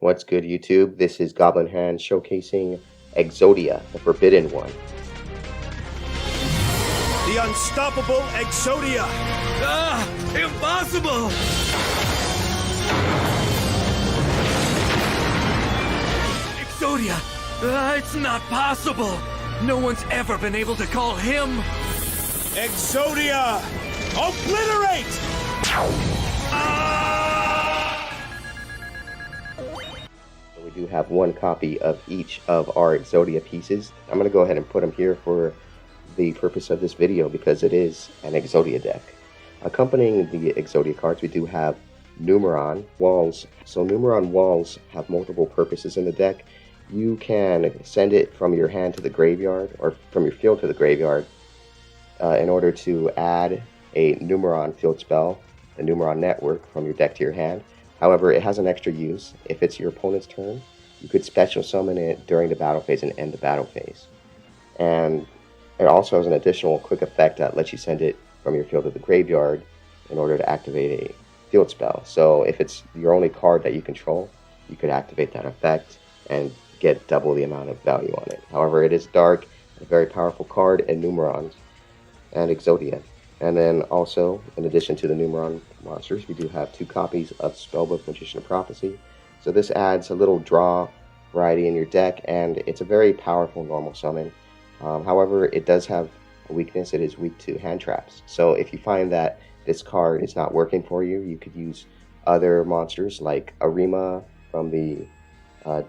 What's good, YouTube? This is GoblinHands showcasing Exodia, the Forbidden One. The unstoppable Exodia! Ah! Impossible! Exodia! It's not possible! No one's ever been able to call him! Exodia! Obliterate! We do have one copy of each of our Exodia pieces. I'm going to go ahead and put them here for the purpose of this video because it is an Exodia deck. Accompanying the Exodia cards, we do have Numeron walls. So Numeron walls have multiple purposes in the deck. You can send it from your hand to the graveyard or from your field to the graveyard in order to add a Numeron field spell, the Numeron network, from your deck to your hand. However, it has an extra use. If it's your opponent's turn, you could special summon it during the battle phase and end the battle phase. And it also has an additional quick effect that lets you send it from your field to the graveyard in order to activate a field spell. So if it's your only card that you control, you could activate that effect and get double the amount of value on it. However, it is dark, a very powerful card in Numerons and Exodia. And then also, in addition to the Numeron monsters, we do have two copies of Spellbook Magician of Prophecy. So this adds a little draw variety in your deck, and it's a very powerful normal summon. However, it does have a weakness. It is weak to hand traps. So if you find that this card is not working for you, you could use other monsters like Arima from the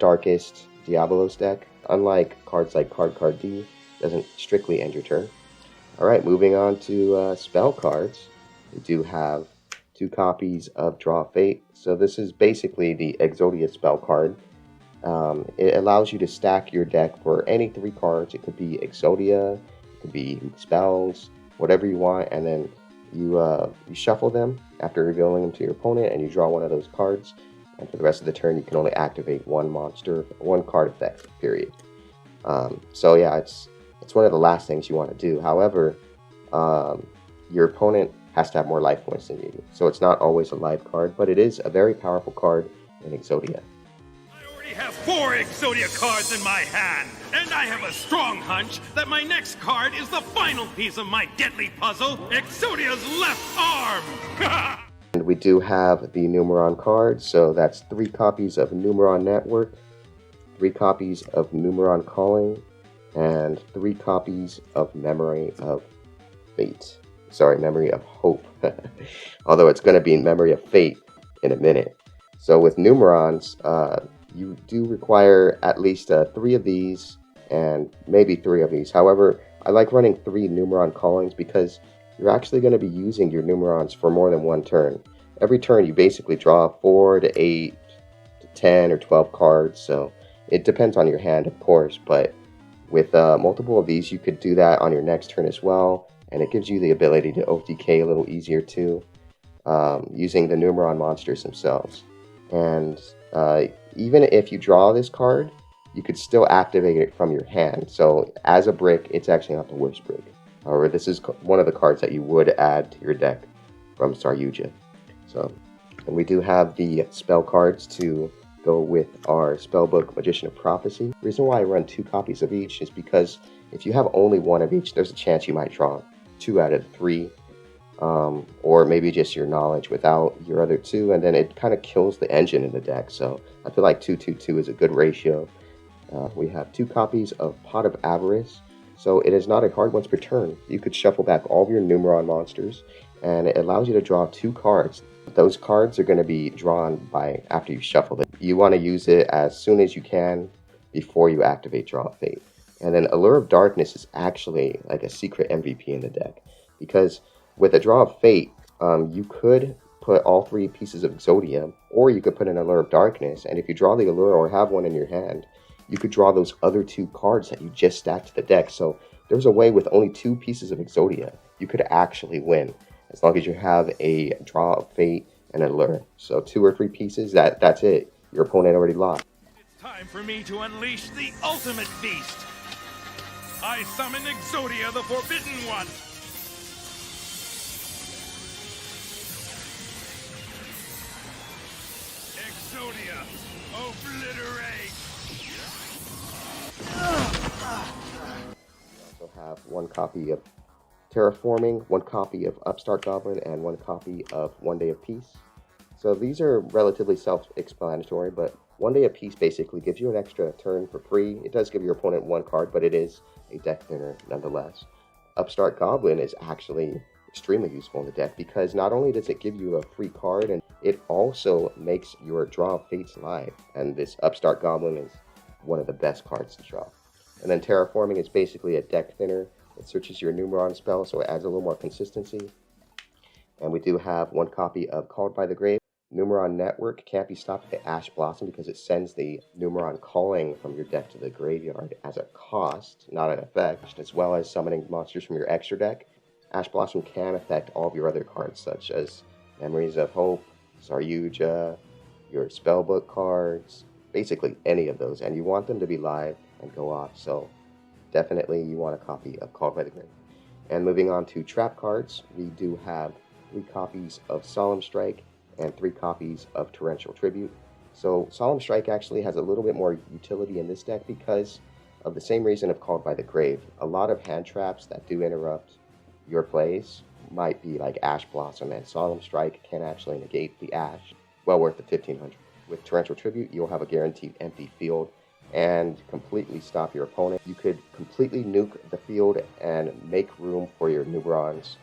Darkest Diabolos deck. Unlike cards like Card D, doesn't strictly end your turn. Alright, moving on to spell cards. We do have two copies of Draw Fate. So this is basically the Exodia spell card. It allows you to stack your deck for any three cards. It could be Exodia, it could be spells, whatever you want, and then you shuffle them after revealing them to your opponent, and you draw one of those cards. And for the rest of the turn, you can only activate one card effect, period. So yeah, it's one of the last things you want to do. However, your opponent has to have more life points than you. So it's not always a live card, but it is a very powerful card in Exodia. I already have 4 Exodia cards in my hand, and I have a strong hunch that my next card is the final piece of my deadly puzzle, Exodia's left arm! And we do have the Numeron cards, so that's 3 copies of Numeron Network, 3 copies of Numeron Calling, and 3 copies of Memory of Fate. Sorry, Memory of Hope. Although it's going to be Memory of Fate in a minute. So with Numerons, you do require at least 3 of these and maybe 3 of these. However, I like running 3 Numeron Callings because you're actually going to be using your Numerons for more than one turn. Every turn you basically draw 4 to 8 to 10 or 12 cards. So it depends on your hand, of course, but with multiple of these, you could do that on your next turn as well, and it gives you the ability to OTK a little easier too, using the Numeron monsters themselves. And even if you draw this card, you could still activate it from your hand. So as a brick, it's actually not the worst brick. However, this is one of the cards that you would add to your deck from YuGiOh. So, and we do have the spell cards to go with our Spellbook Magician of Prophecy. The reason why I run 2 copies of each is because if you have only 1 of each, there's a chance you might draw 2 out of 3, or maybe just your knowledge without your other 2, and then it kind of kills the engine in the deck. So I feel like 2-2-2 is a good ratio. We have 2 copies of Pot of Avarice, so it is not a card once per turn. You could shuffle back all of your Numeron monsters, and it allows you to draw 2 cards. Those cards are going to be drawn by after you shuffle it. You want to use it as soon as you can before you activate Draw Fate. And then Allure of Darkness is actually like a secret MVP in the deck. Because with a Draw of Fate, you could put all 3 pieces of Exodia, or you could put an Allure of Darkness, and if you draw the Allure or have one in your hand, you could draw those other 2 cards that you just stacked to the deck. So there's a way with only 2 pieces of Exodia, you could actually win. As long as you have a Draw of Fate and an Allure. So 2 or 3 pieces, that's it. Your opponent already lost. It's time for me to unleash the ultimate beast. I summon Exodia, the Forbidden One. Exodia, obliterate! We also have one copy of Terraforming, one copy of Upstart Goblin, and one copy of One Day of Peace. So these are relatively self-explanatory, but One Day of Peace basically gives you an extra turn for free. It does give your opponent one card, but it is a deck thinner nonetheless. Upstart Goblin is actually extremely useful in the deck because not only does it give you a free card, and it also makes your Draw of Fates live. And this Upstart Goblin is one of the best cards to draw. And then Terraforming is basically a deck thinner. It searches your Numeron spell, so it adds a little more consistency. And we do have one copy of Called by the Grave. Numeron Network can't be stopped by Ash Blossom because it sends the Numeron calling from your deck to the graveyard as a cost, not an effect, as well as summoning monsters from your extra deck. Ash Blossom can affect all of your other cards, such as Memories of Hope, Saryuja, your Spellbook cards, basically any of those, and you want them to be live and go off, so definitely you want a copy of Called by the Grave. And moving on to trap cards, we do have 3 copies of Solemn Strike and 3 copies of Torrential Tribute. So Solemn Strike actually has a little bit more utility in this deck because of the same reason of Called by the Grave. A lot of hand traps that do interrupt your plays might be like Ash Blossom, and Solemn Strike can actually negate the Ash. Well worth the 1500. With Torrential Tribute, you'll have a guaranteed empty field and completely stop your opponent. You could completely nuke the field and make room for your Numerons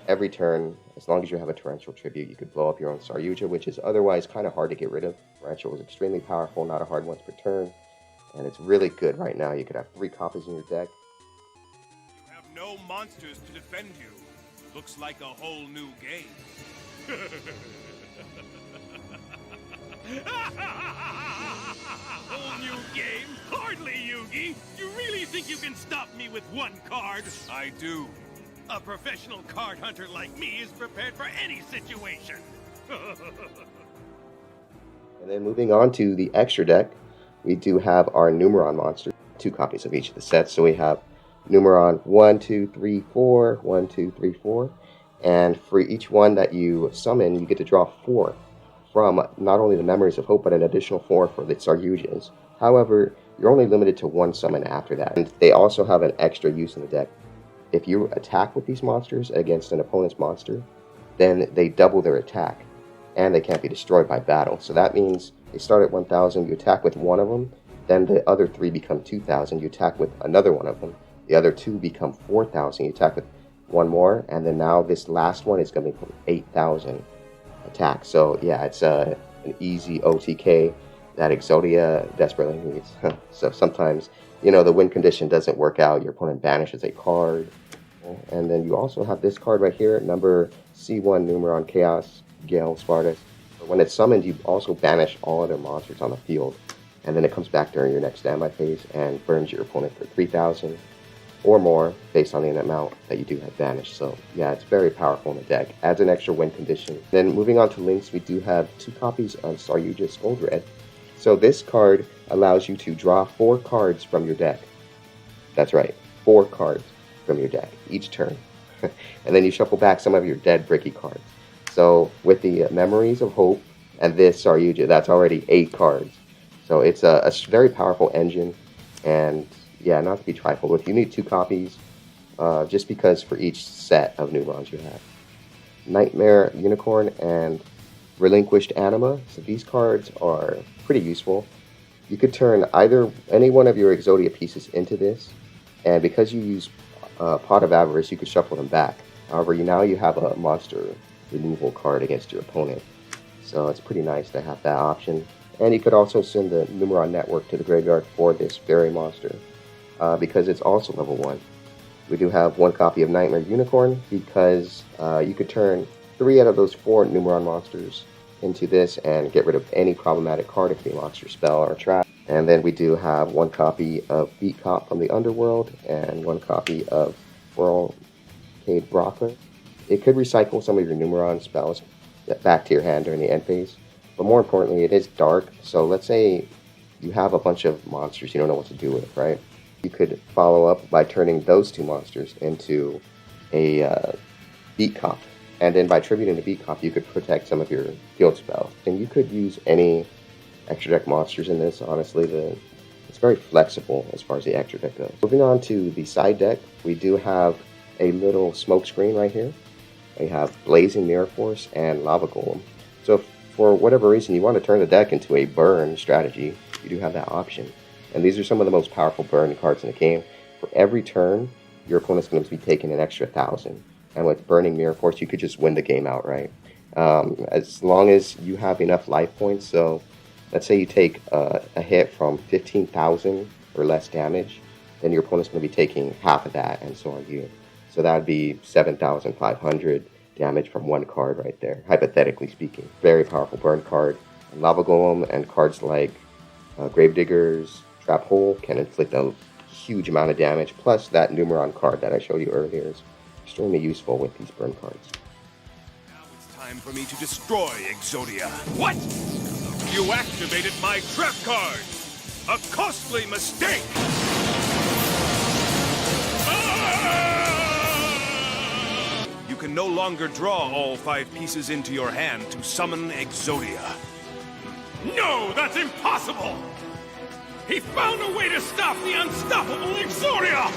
every turn. As long as you have a Torrential Tribute, you could blow up your own Saryuja, which is otherwise kind of hard to get rid of. Torrential is extremely powerful, not a hard once per turn, and it's really good right now. You could have 3 copies in your deck. You have no monsters to defend you. Looks like a whole new game. Whole new game? Hardly, Yugi! You really think you can stop me with one card? I do. A professional card hunter like me is prepared for any situation. And then moving on to the extra deck, we do have our Numeron monsters, 2 copies of each of the sets. So we have Numeron 1, 2, 3, 4, 1, 2, 3, 4. And for each one that you summon, you get to draw 4 from not only the Memories of Hope, but an additional 4 for the Saryujas. However, you're only limited to 1 summon after that. And they also have an extra use in the deck. If you attack with these monsters against an opponent's monster, then they double their attack, and they can't be destroyed by battle. So that means they start at 1,000, you attack with one of them, then the other 3 become 2,000, you attack with another one of them, the other 2 become 4,000, you attack with one more, and then now this last one is going to become 8,000 attack. So yeah, it's an easy OTK that Exodia desperately needs. So sometimes, you know, the win condition doesn't work out, your opponent banishes a card. And then you also have this card right here, number C1 Numeron Chaos Gale Spartus. When it's summoned, you also banish all other monsters on the field. And then it comes back during your next standby phase and burns your opponent for 3,000 or more based on the amount that you do have banished. So yeah, it's very powerful in the deck. Adds an extra win condition. Then moving on to links, we do have 2 copies of Saryuja Skuldred. So this card allows you to draw 4 cards from your deck. That's right, 4 cards from your deck each turn. And then you shuffle back some of your dead bricky cards. So with the Memories of Hope and this Saryuja, that's already 8 cards. So it's a very powerful engine, and yeah, not to be trifled with. You need 2 copies, just because for each set of Numerons you have. Nightmare Unicorn and Relinquished Anima. So these cards are pretty useful. You could turn any one of your Exodia pieces into this, and because you use Pot of Avarice, you could shuffle them back. However, now you have a monster removal card against your opponent. So it's pretty nice to have that option. And you could also send the Numeron Network to the graveyard for this very monster, because it's also level 1. We do have 1 copy of Nightmare Unicorn, because you could turn 3 out of those 4 Numeron monsters into this and get rid of any problematic card. It could be monster, spell, or trap. And then we do have 1 copy of Beat Cop from the Underworld and 1 copy of Whirlcade Brother. It could recycle some of your Numeron spells back to your hand during the end phase. But more importantly, it is dark. So let's say you have a bunch of monsters you don't know what to do with, right? You could follow up by turning those 2 monsters into a Beat Cop. And then by tributing the Beat Cop, you could protect some of your field spells. And you could use any extra deck monsters in this. Honestly, it's very flexible as far as the extra deck goes. Moving on to the side deck, we do have a little smoke screen right here. We have Blazing Mirror Force and Lava Golem. So if for whatever reason you want to turn the deck into a burn strategy, you do have that option. And these are some of the most powerful burn cards in the game. For every turn, your opponent's going to be taking an extra 1,000. And with Burning Mirror Force, you could just win the game outright. As long as you have enough life points, so let's say you take a hit from 15,000 or less damage, then your opponent's going to be taking half of that, and so are you. So that would be 7,500 damage from one card right there, hypothetically speaking. Very powerful burn card. And Lava Golem and cards like Gravediggers, Trap Hole can inflict a huge amount of damage, plus that Numeron card that I showed you earlier is extremely useful with these burn cards. Now it's time for me to destroy Exodia. What? You activated my trap card! A costly mistake! You can no longer draw all 5 pieces into your hand to summon Exodia. No, that's impossible! He found a way to stop the unstoppable Exodia!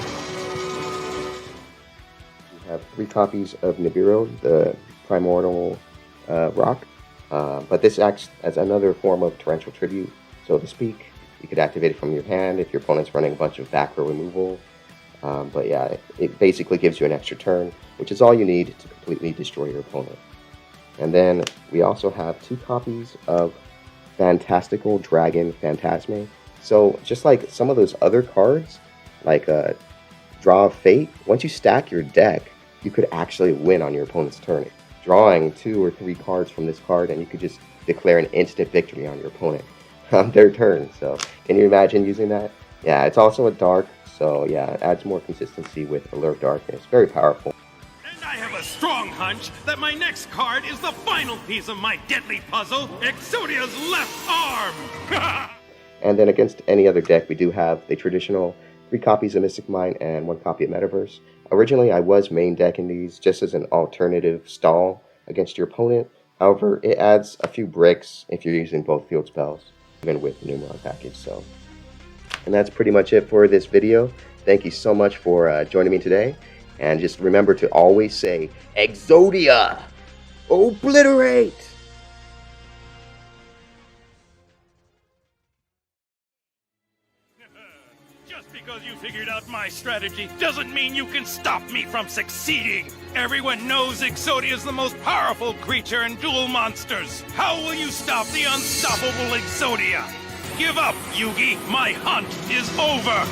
We have 3 copies of Nibiru, the Primordial Rock. But this acts as another form of torrential tribute, so to speak. You could activate it from your hand if your opponent's running a bunch of back row removal. But yeah, it basically gives you an extra turn, which is all you need to completely destroy your opponent. And then we also have 2 copies of Fantastical Dragon Phantasme. So just like some of those other cards, like Draw of Fate, once you stack your deck, you could actually win on your opponent's turn. Drawing 2 or 3 cards from this card, and you could just declare an instant victory on your opponent on their turn. So can you imagine using that? Yeah, it's also a dark, so yeah, it adds more consistency with Alert Darkness. Very powerful. And I have a strong hunch that my next card is the final piece of my deadly puzzle, Exodia's left arm! And then against any other deck, we do have the traditional 3 copies of Mystic Mine and 1 copy of Metaverse. Originally, I was main decking these just as an alternative stall against your opponent. However, it adds a few bricks if you're using both field spells, even with the Numeron package. So, and that's pretty much it for this video. Thank you so much for joining me today. And just remember to always say, Exodia! Obliterate! Just because you figured out my strategy doesn't mean you can stop me from succeeding. Everyone knows Exodia is the most powerful creature in Duel Monsters. How will you stop the unstoppable Exodia? Give up, Yugi. My hunt is over.